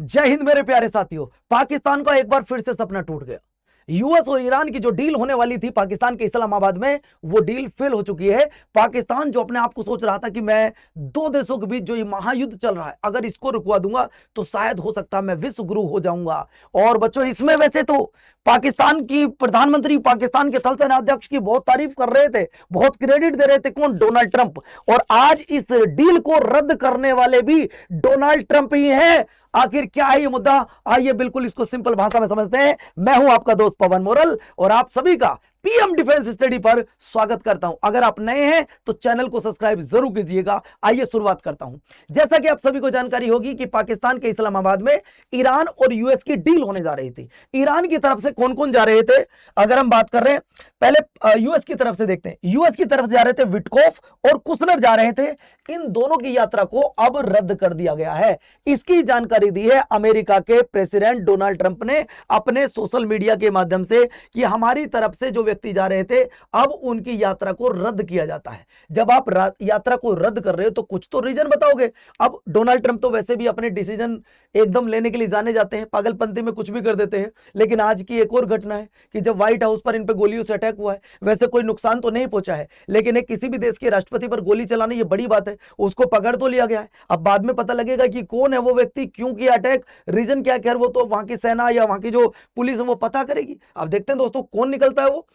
जय हिंद मेरे प्यारे साथियों। पाकिस्तान का एक बार फिर से सपना टूट गया। यूएस और ईरान की जो डील होने वाली थी पाकिस्तान के इस्लामाबाद में, वो डील फेल हो चुकी है। पाकिस्तान जो अपने आप को सोच रहा था कि मैं दो देशों के बीच जो ये महायुद्ध चल रहा है, अगर इसको रुकवा दूंगा तो शायद हो सकता है मैं विश्व गुरु हो जाऊंगा। और बच्चों, इसमें वैसे तो पाकिस्तान की प्रधानमंत्री पाकिस्तान के थल सेनाध्यक्ष की बहुत तारीफ कर रहे थे, बहुत क्रेडिट दे रहे थे। कौन? Donald Trump. और आज इस डील को रद्द करने वाले भी डोनाल्ड ट्रंप ही हैं। आखिर क्या है ये मुद्दा? आइए बिल्कुल इसको सिंपल भाषा में समझते हैं। मैं हूं आपका दोस्त पवन मोरल और आप सभी का पीएम डिफेंस स्टडी पर स्वागत करता हूं। अगर आप नए हैं तो चैनल को सब्सक्राइब जरूर कीजिएगा। आइए शुरुआत करता हूं। जैसा कि आप सभी को जानकारी होगी कि पाकिस्तान के इस्लामाबाद में ईरान और यूएस की डील होने जा रही थी। ईरान की तरफ से कौन कौन जा रहे थे अगर हम बात कर रहे हैं, पहले यूएस की तरफ से देखते हैं। यूएस की तरफ से जा रहे थे विटकोफ और कुशनर जा रहे थे। इन दोनों की यात्रा को अब रद्द कर दिया गया है। इसकी जानकारी दी है अमेरिका के प्रेसिडेंट डोनाल्ड ट्रंप ने अपने सोशल मीडिया के माध्यम से कि हमारी तरफ से जो व्यक्ति जा रहे थे अब उनकी यात्रा को रद्द किया जाता है। जब आप यात्रा को रद्द कर रहे हो तो कुछ तो रीजन बताओगे। अब डोनाल्ड ट्रंप तो वैसे भी अपने डिसीजन एकदम लेने के लिए जाने जाते हैं, पागलपंती में कुछ भी कर देते हैं। लेकिन आज की एक और घटना है कि जब व्हाइट हाउस पर इन पे गोलियों से अटैक हुआ है, वैसे कोई नुकसान तो नहीं पहुंचा है, लेकिन एक किसी भी देश के राष्ट्रपति पर गोली चलाना ये बड़ी बात है। उसको पकड़ तो लिया गया है। अब बाद में पता लगेगा कि कौन है वो व्यक्ति, क्यों किया अटैक, रीजन क्या है, वो तो वहां की सेना या वहां की जो पुलिस है वो पता करेगी। अब देखते हैं दोस्तों कौन निकलता है वो।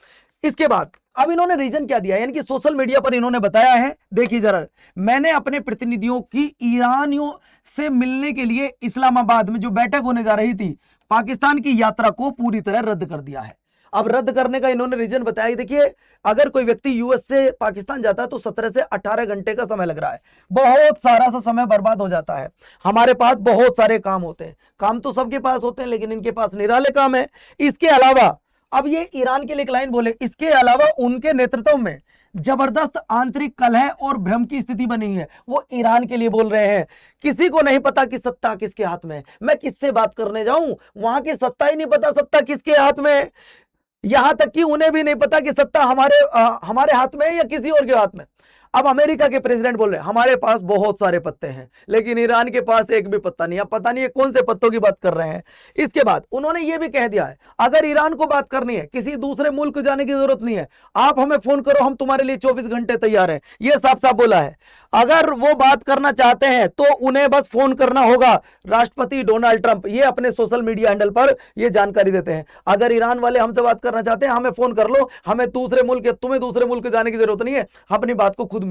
इसके बाद अब इन्होंने रीजन क्या दिया है, यानी कि सोशल मीडिया पर इन्होंने बताया है, देखिए जरा, मैंने अपने प्रतिनिधियों की ईरानियों से मिलने के लिए इस्लामाबाद में जो बैठक होने जा रही थी, पाकिस्तान की यात्रा को पूरी तरह रद्द कर दिया है। अब रद्द करने का इन्होंने रीजन बताया। देखिए, अगर कोई व्यक्ति यूएस से पाकिस्तान जाता है तो 17 से 18 घंटे का समय लग रहा है। बहुत सारा सा समय बर्बाद हो जाता है। हमारे पास बहुत सारे काम होते हैं, काम तो सबके पास होते हैं, लेकिन इनके पास निराले काम है। इसके अलावा अब ये ईरान के लिए एक लाइन बोले, इसके अलावा उनके नेतृत्व में जबरदस्त आंतरिक कलह और भ्रम की स्थिति बनी है। वो ईरान के लिए बोल रहे हैं। किसी को नहीं पता कि सत्ता किसके हाथ में है। मैं किससे बात करने जाऊं, वहां की सत्ता ही नहीं पता सत्ता किसके हाथ में है। यहां तक कि उन्हें भी नहीं पता कि सत्ता हमारे हाथ में है या किसी और के हाथ में। अब अमेरिका के प्रेसिडेंट बोल रहे हैं हमारे पास बहुत सारे पत्ते हैं, लेकिन ईरान के पास एक भी पत्ता नहीं है। पता नहीं है कौन से पत्तों की बात कर रहे हैं। इसके बाद उन्होंने यह भी कह दिया है, अगर ईरान को बात करनी है, किसी दूसरे मुल्क जाने की जरूरत नहीं है, आप हमें फोन करो, हम तुम्हारे लिए 24 घंटे तैयार हैं। यह साफ साफ बोला है। अगर वो बात करना चाहते हैं तो उन्हें बस फोन करना होगा। राष्ट्रपति डोनाल्ड ट्रंप ये अपने सोशल मीडिया हैंडल पर यह जानकारी देते हैं, अगर ईरान वाले हमसे बात करना चाहते हैं हमें फोन कर लो, हमें दूसरे मुल्क, तुम्हें दूसरे मुल्क जाने की जरूरत नहीं है, अपनी बात को खुद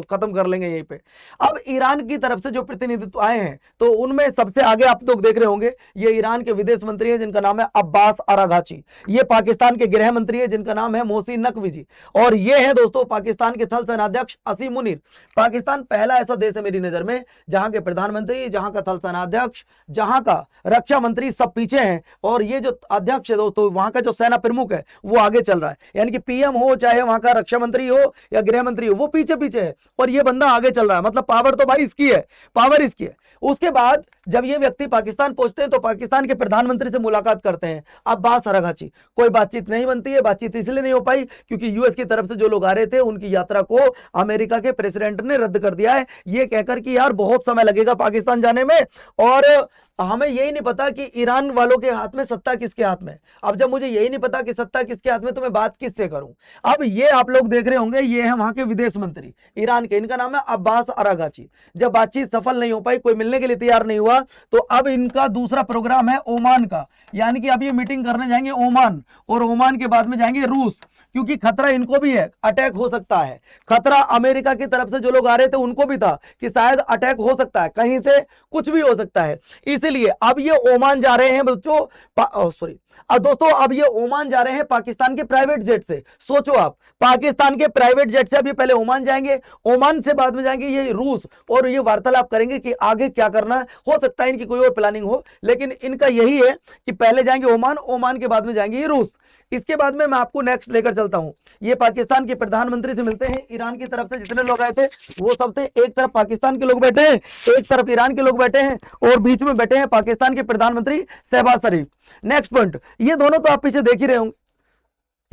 खत्म कर लेंगे यहीं पे। अब ईरान की तरफ से जो प्रतिनिधित्व आए हैं तो उनमें सबसे आगे आप लोग देख रहे होंगे, ये ईरान के विदेश मंत्री है जिनका नाम है अब्बास अरागाची। ये पाकिस्तान के गृह मंत्री है जिनका नाम है मोहसिन नकवी जी। और ये है दोस्तों पाकिस्तान के थल सेनाध्यक्ष असीम मुनीर। पाकिस्तान पहला ऐसा देश है मेरी नजर में जहां के प्रधानमंत्री, जहां का थल सेनाध्यक्ष, जहां का रक्षा मंत्री सब पीछे हैं, और ये जो अध्यक्ष है दोस्तों, वहां का जो सेना प्रमुख है वो आगे चल रहा है। यानी कि पीएम हो, चाहे वहां का रक्षा मंत्री हो या गृह मंत्री हो, वो पीछे पीछे है और ये बंदा आगे चल रहा है। मतलब पावर तो भाई इसकी है, पावर इसकी है। उसके बाद जब ये व्यक्ति पाकिस्तान पहुंचते हैं तो पाकिस्तान के प्रधानमंत्री से मुलाकात करते हैं अब्बास अरागाची। कोई बातचीत नहीं बनती है। बातचीत इसलिए नहीं हो पाई क्योंकि यूएस की तरफ से जो लोग आ रहे थे उनकी यात्रा को अमेरिका के प्रेसिडेंट ने रद्द कर दिया है, ये कहकर कि यार बहुत समय लगेगा पाकिस्तान जाने में और हमें यही नहीं पता कि ईरान वालों के हाथ में सत्ता किसके हाथ में। अब जब मुझे यही नहीं पता कि सत्ता किसके हाथ में तो मैं बात किससे करूं। अब ये आप लोग देख रहे होंगे, ये है वहां के विदेश मंत्री ईरान के, इनका नाम है अब्बास अरागाची। जब बातचीत सफल नहीं हो पाई, कोई मिलने के लिए तैयार नहीं हुआ, तो अब इनका दूसरा प्रोग्राम है ओमान का। यानी कि अब ये मीटिंग करने जाएंगे ओमान, और ओमान के बाद में जाएंगे रूस, क्योंकि खतरा इनको भी है, अटैक हो सकता है। खतरा अमेरिका की तरफ से जो लोग आ रहे थे उनको भी था कि शायद अटैक हो सकता है, कहीं से कुछ भी हो सकता है। इसलिए अब ये ओमान जा रहे हैं बच्चों, अब दोस्तों अब ये ओमान जा रहे हैं पाकिस्तान के प्राइवेट जेट से। सोचो आप, पाकिस्तान के प्राइवेट जेट से अब ये पहले ओमान जाएंगे, ओमान से बाद में जाएंगे ये रूस, और ये वार्तालाप करेंगे कि आगे क्या करना है। हो सकता है इनकी कोई और प्लानिंग हो, लेकिन इनका यही है कि पहले जाएंगे ओमान, ओमान के बाद में जाएंगे ये रूस। इसके बाद में मैं आपको नेक्स्ट लेकर चलता हूं। ये पाकिस्तान के प्रधानमंत्री से मिलते हैं। ईरान की तरफ से जितने लोग आए थे वो सब थे, एक तरफ पाकिस्तान के लोग बैठे हैं, एक तरफ ईरान के लोग बैठे हैं, और बीच में बैठे हैं पाकिस्तान के प्रधानमंत्री शहबाज शरीफ। नेक्स्ट पॉइंट, ये दोनों तो आप पीछे देख ही रहे होंगे,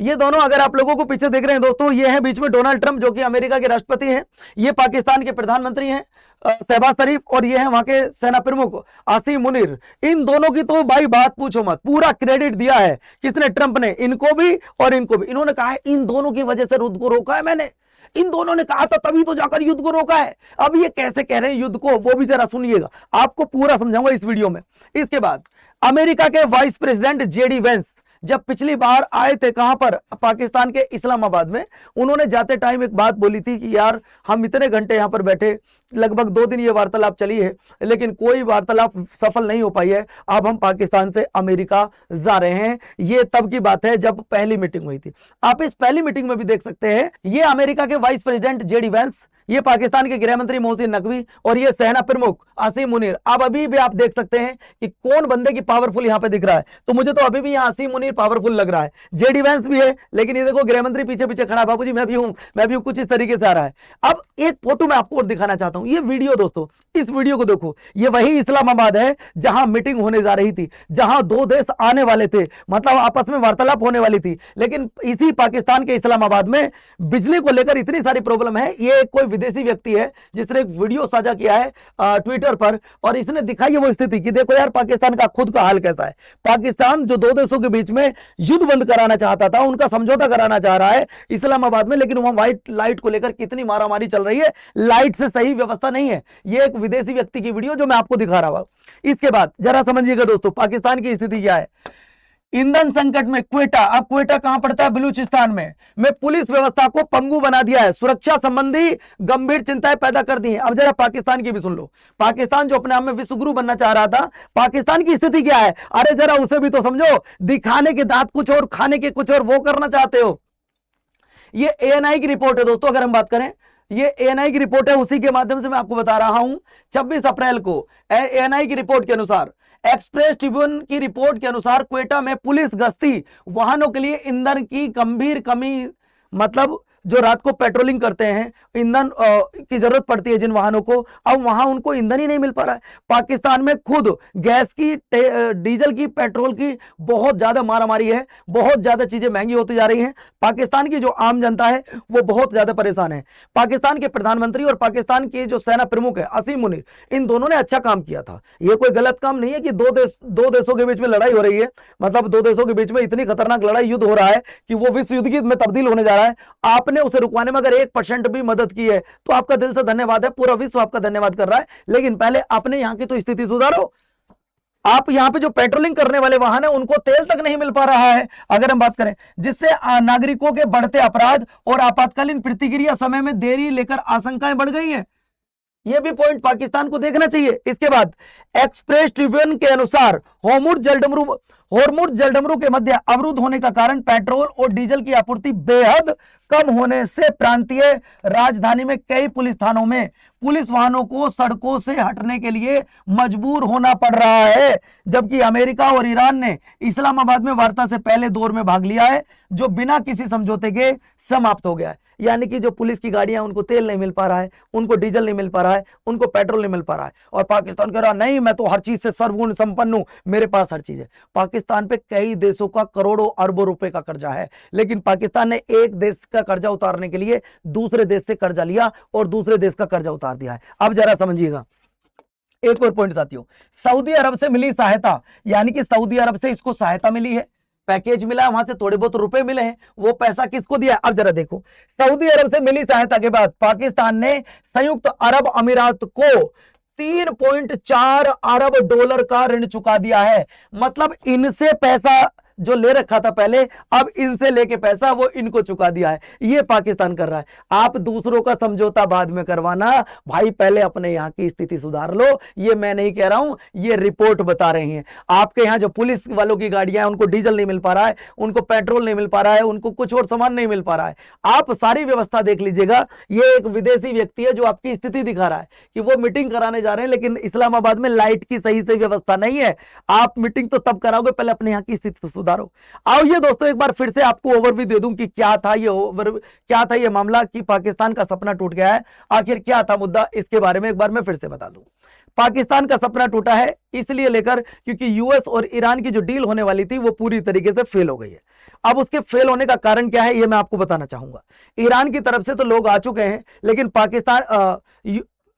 ये दोनों अगर आप लोगों को पीछे देख रहे हैं दोस्तों, ये है बीच में डोनाल्ड ट्रंप जो कि अमेरिका के राष्ट्रपति हैं, ये पाकिस्तान के प्रधानमंत्री हैं शहबाज शरीफ, और ये है वहां के सेना प्रमुख आसिम मुनीर। इन दोनों की तो भाई बात पूछो मत, पूरा क्रेडिट दिया है किसने, ट्रंप ने, इनको भी और इनको भी। इन्होंने कहा है इन दोनों की वजह से युद्ध को रोका है मैंने, इन दोनों ने कहा था तभी तो जाकर युद्ध को रोका है। अब ये कैसे कह रहे हैं युद्ध को, वो भी जरा सुनिएगा, आपको पूरा समझाऊंगा इस वीडियो में। इसके बाद अमेरिका के वाइस प्रेसिडेंट जेडी वेंस जब पिछली बार आए थे कहां पर, पाकिस्तान के इस्लामाबाद में, उन्होंने जाते टाइम एक बात बोली थी कि यार हम इतने घंटे यहां पर बैठे, लगभग 2 दिन ये वार्तालाप चली है लेकिन कोई वार्तालाप सफल नहीं हो पाई है, अब हम पाकिस्तान से अमेरिका जा रहे हैं। ये तब की बात है जब पहली मीटिंग हुई थी। आप इस पहली मीटिंग में भी देख सकते हैं, ये अमेरिका के वाइस प्रेसिडेंट जेडी वेंस, ये पाकिस्तान के गृह मंत्री मोहसिन नकवी और ये सेना प्रमुख आसिम मुनीर। अब अभी भी आप देख सकते हैं कि कौन बंदे की पावरफुल यहां पे दिख रहा है, तो मुझे तो अभी भी यहां आसिम मुनीर पावरफुल लग रहा है। जेडी वेंस भी है लेकिन ये देखो गृह मंत्री पीछे पीछे खड़ा, बाबूजी मैं भी हूं, कुछ इस तरीके से आ रहा है। अब एक फोटो मैं आपको और दिखाना चाहता हूं, ये वीडियो दोस्तों, इस वीडियो को देखो, ये वही इस्लामाबाद है जहां मीटिंग होने जा रही थी, जहां 2 देश आने वाले थे, मतलब आपस में वार्तालाप होने वाली थी। लेकिन इसी पाकिस्तान के इस्लामाबाद में बिजली को लेकर इतनी सारी प्रॉब्लम है। ये कोई विदेशी व्यक्ति है जिसने एक वीडियो साझा किया है ट्विटर पर, और इसने दिखाई है वो स्थिति कि देखो यार पाकिस्तान का खुद का हाल कैसा है। पाकिस्तान जो 2 देशों के बीच में युद्ध बंद कराना चाहता था, उनका समझौता कराना चाह रहा है इस्लामाबाद में, लेकिन वहां व्हाइट लाइट को लेकर कितनी मारामारी चल रही है, लाइट से सही व्यवस्था नहीं है। ये एक विदेशी व्यक्ति की वीडियो जो मैं आपको दिखा रहा हूं। इसके बाद जरा समझिएगा दोस्तों पाकिस्तान की स्थिति क्या है। ईंधन संकट में क्वेटा, अब क्वेटा कहां पड़ता है, बलूचिस्तान में पुलिस व्यवस्था को पंगु बना दिया है, सुरक्षा संबंधी गंभीर चिंताएं पैदा कर दी हैं। अब जरा पाकिस्तान की भी सुन लो। पाकिस्तान जो अपने आप में विश्वगुरु बनना चाह रहा था, पाकिस्तान की स्थिति क्या है, अरे जरा उसे भी तो समझो। दिखाने के दांत कुछ और, खाने के कुछ और, वो करना चाहते हो। ये एएनआई की रिपोर्ट है दोस्तों, अगर हम बात करें, ये एएनआई की रिपोर्ट है, उसी के माध्यम से मैं आपको बता रहा हूं। 26 अप्रैल को एएनआई की रिपोर्ट के अनुसार, एक्सप्रेस ट्रिब्यून की रिपोर्ट के अनुसार क्वेटा में पुलिस गश्ती वाहनों के लिए ईंधन की गंभीर कमी, मतलब जो रात को पेट्रोलिंग करते हैं, ईंधन की जरूरत पड़ती है जिन वाहनों को, अब वहां उनको ईंधन ही नहीं मिल पा रहा है। पाकिस्तान में खुद गैस की, डीजल की, पेट्रोल की बहुत ज्यादा मारामारी है, बहुत ज्यादा चीजें महंगी होती जा रही हैं। पाकिस्तान की जो आम जनता है वो बहुत ज्यादा परेशान है। पाकिस्तान के प्रधानमंत्री और पाकिस्तान के जो सेना प्रमुख है आसिम मुनीर, इन दोनों ने अच्छा काम किया था। ये कोई गलत काम नहीं है कि दो देशों के बीच में लड़ाई हो रही है, मतलब 2 देशों के बीच में इतनी खतरनाक लड़ाई, युद्ध हो रहा है कि वो विश्व युद्ध में तब्दील होने जा रहा है। आपने उसे रुकवाने में अगर 1% भी मदद की है तो आपका दिल से धन्यवाद है, पूरा विश्व आपका धन्यवाद कर रहा है। लेकिन पहले आपने यहां की तो स्थिति सुधारो। आप यहां पे जो पेट्रोलिंग करने वाले वाहन है उनको तेल तक नहीं मिल पा रहा है, अगर हम बात करें, जिससे नागरिकों के बढ़ते अपराध और आपातकालीन प्रतिक्रिया समय में देरी लेकर आशंकाएं बढ़ गई हैं। यह भी पॉइंट पाकिस्तान को देखना चाहिए। इसके बाद एक्सप्रेस ट्रिब्यून के अनुसार होर्मुज जलडमरू के मध्य अवरुद्ध होने का कारण पेट्रोल और डीजल की आपूर्ति बेहद कम होने से प्रांतीय राजधानी में कई पुलिस थानों में पुलिस वाहनों को सड़कों से हटने के लिए मजबूर होना पड़ रहा है। जबकि अमेरिका और ईरान ने इस्लामाबाद में वार्ता से पहले दौर में भाग लिया है, जो बिना किसी समझौते के समाप्त हो गया है। यानी कि जो पुलिस की गाड़ियां, उनको तेल नहीं मिल पा रहा है, उनको डीजल नहीं मिल पा रहा है, उनको पेट्रोल नहीं मिल पा रहा है, और पाकिस्तान कह रहा नहीं मैं तो हर चीज से सर्वगुण संपन्न हूं, मेरे पास हर चीज है। पाकिस्तान पे कई देशों का करोड़ों अरबों रुपए का कर्जा है, लेकिन पाकिस्तान ने एक देश का कर्जा उतारने के लिए दूसरे देश से कर्जा लिया और दूसरे देश का कर्जा उतार दिया है। अब जरा समझिएगा एक और पॉइंट साथियों, सऊदी अरब से मिली सहायता, यानी कि सऊदी अरब से इसको सहायता मिली है, पैकेज मिला, वहां से थोड़े बहुत रुपए मिले हैं, वो पैसा किसको दिया। अब जरा देखो, सऊदी अरब से मिली सहायता के बाद पाकिस्तान ने संयुक्त अरब अमीरात को 3.4 अरब डॉलर का ऋण चुका दिया है। मतलब इनसे पैसा जो ले रखा था पहले, अब इनसे लेके पैसा वो इनको चुका दिया है। ये पाकिस्तान कर रहा है। आप दूसरों का समझौता बाद में करवाना, भाई पहले अपने यहां की स्थिति सुधार लो। ये मैं नहीं कह रहा हूं, ये रिपोर्ट बता रही है। आपके यहां जो पुलिस वालों की गाड़ियां हैं, उनको डीजल नहीं मिल पा रहा है, उनको पेट्रोल नहीं मिल पा रहा है, उनको कुछ और सामान नहीं मिल पा रहा है। आप सारी व्यवस्था देख लीजिएगा। ये एक विदेशी व्यक्ति है जो आपकी स्थिति दिखा रहा है कि वो मीटिंग कराने जा रहे हैं, लेकिन इस्लामाबाद में लाइट की सही से व्यवस्था नहीं है। आप मीटिंग तो तब कराओगे, पहले अपने यहां की स्थिति सुधारो। आओ ये दोस्तों एक बार फिर से आपको ओवरव्यू दे दूं कि क्या था ये मामला, कि पाकिस्तान का सपना टूट गया है, आखिर क्या था मुद्दा, इसके बारे में एक बार मैं फिर से बता दूं। पाकिस्तान का सपना टूटा है इसलिए लेकर क्योंकि यूएस और ईरान की जो डील होने वाली थी वो पूरी तरीके से फेल हो गई है। अब उसके फेल होने का कारण क्या है ये मैं आपको बताना चाहूंगा। ईरान की तरफ से तो लोग आ चुके हैं, लेकिन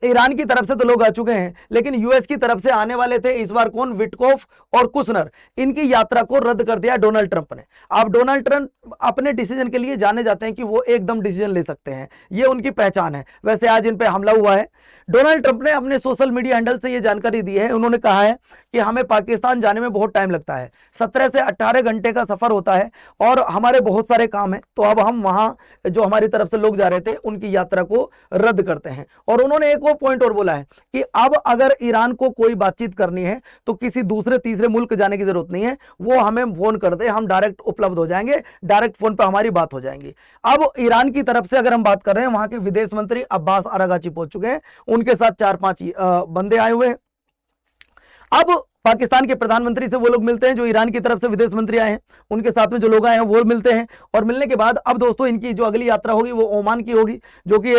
ईरान की तरफ से तो लोग आ चुके हैं, लेकिन यूएस की तरफ से आने वाले थे इस बार कौन, विटकोफ और कुशनर। इनकी यात्रा को रद्द कर दिया डोनाल्ड ट्रंप ने। अब डोनाल्ड ट्रंप अपने डिसीजन के लिए जाने जाते हैं कि वो एकदम डिसीजन ले सकते हैं, ये उनकी पहचान है। वैसे आज इन पे हमला हुआ है। डोनाल्ड ट्रंप ने अपने सोशल मीडिया हैंडल से ये जानकारी दी है। उन्होंने कहा है कि हमें पाकिस्तान जाने में बहुत टाइम लगता है, 17 से 18 घंटे का सफर होता है और हमारे बहुत सारे काम हैं, तो अब हम वहां जो हमारी तरफ से लोग जा रहे थे उनकी यात्रा को रद्द करते हैं। और उन्होंने एक और पॉइंट और बोला है कि अब अगर ईरान को कोई बातचीत करनी है तो किसी दूसरे तीसरे मुल्क जाने की जरूरत नहीं है, वो हमें फोन कर दे, हम डायरेक्ट उपलब्ध हो जाएंगे, डायरेक्ट फोन पर हमारी बात हो जाएंगी। अब ईरान की तरफ से अगर हम बात कर रहे हैं, वहां के विदेश मंत्री अब्बास अरागाची पहुंच चुके हैं, उनके साथ 4-5 बंदे आए हुए हैं। अब पाकिस्तान के प्रधानमंत्री से वो लोग मिलते हैं जो ईरान की तरफ से विदेश मंत्री आए हैं, उनके साथ में जो लोग आए हैं वो मिलते हैं। और मिलने के बाद अब दोस्तों इनकी जो अगली यात्रा होगी वो ओमान की होगी, जो कि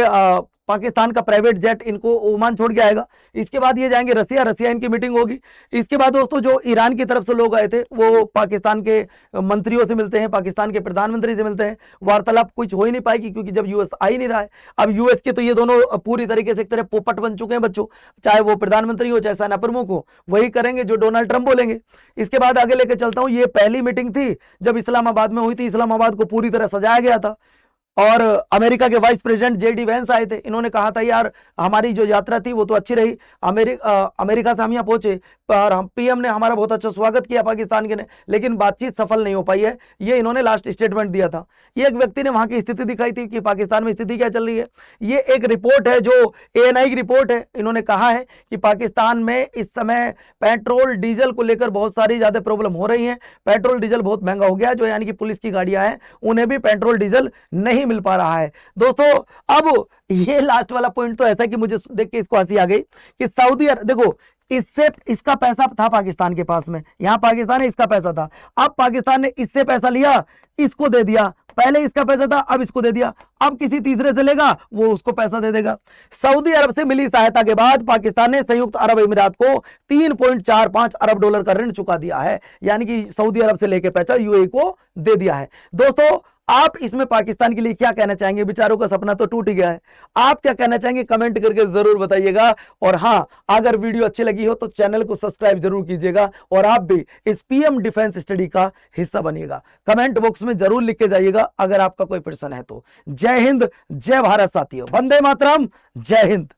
पाकिस्तान का प्राइवेट जेट इनको ओमान छोड़ के आएगा। इसके बाद ये जाएंगे रसिया इनकी मीटिंग होगी। इसके बाद दोस्तों जो ईरान की तरफ से लोग आए थे वो पाकिस्तान के मंत्रियों से मिलते हैं, पाकिस्तान के प्रधानमंत्री से मिलते हैं। वार्तालाप कुछ हो ही नहीं पाएगी क्योंकि जब यूएस आ ही नहीं रहा है। अब यूएस के तो ये दोनों पूरी तरीके से एक तरह पोपट बन चुके हैं बच्चों, चाहे वो प्रधानमंत्री हो चाहे सेना प्रमुख हो, वही करेंगे जो डोनाल्ड ट्रंप बोलेंगे। इसके बाद आगे लेकर चलता हूं, ये पहली मीटिंग थी जब इस्लामाबाद में हुई थी। इस्लामाबाद को पूरी तरह सजाया गया था और अमेरिका के वाइस प्रेसिडेंट जेडी वेंस आए थे। इन्होंने कहा था यार हमारी जो यात्रा थी वो तो अच्छी रही, अमेरिका से हम यहाँ पहुंचे पर हम पीएम ने हमारा बहुत अच्छा स्वागत किया पाकिस्तान के ने, लेकिन बातचीत सफल नहीं हो पाई है, ये इन्होंने लास्ट स्टेटमेंट दिया था। ये एक व्यक्ति ने वहां की स्थिति दिखाई थी कि पाकिस्तान में स्थिति क्या चल रही है। ये एक रिपोर्ट है जो ANI की रिपोर्ट है। इन्होंने कहा है कि पाकिस्तान में इस समय पेट्रोल डीजल को लेकर बहुत सारी ज्यादा प्रॉब्लम हो रही है। पेट्रोल डीजल बहुत महंगा हो गया, जो यानी कि पुलिस की गाड़ियां हैं उन्हें भी पेट्रोल डीजल नहीं मिल पा रहा है। दोस्तों अब ये लास्ट वाला पॉइंट तो ऐसा कि मुझे देख के इसको हंसी आ गई कि सऊदी अरब, देखो इससे इसका पैसा था पाकिस्तान के पास में, यहां पाकिस्तान है, इसका पैसा था। अब पाकिस्तान ने इससे पैसा लिया, इसको दे दिया, पहले इसका पैसा था अब इसको दे दिया, अब किसी तीसरे से लेगा वो उसको पैसा दे देगा। सऊदी अरब से मिली सहायता के बाद पाकिस्तान ने संयुक्त अरब अमीरात को $3.45 अरब का ऋण चुका दिया है, यानी कि सऊदी अरब से लेके पैसा यूएई को दे दिया है। दोस्तों आप इसमें पाकिस्तान के लिए क्या कहना चाहेंगे? बेचारों का सपना तो टूट ही गया है। आप क्या कहना चाहेंगे कमेंट करके जरूर बताइएगा। और हाँ, अगर वीडियो अच्छी लगी हो तो चैनल को सब्सक्राइब जरूर कीजिएगा और आप भी इस पीएम डिफेंस स्टडी का हिस्सा बनिएगा। कमेंट बॉक्स में जरूर लिख के जाइएगा अगर आपका कोई प्रश्न है तो। जय हिंद, जय भारत साथियों, वंदे मातरम, जय हिंद।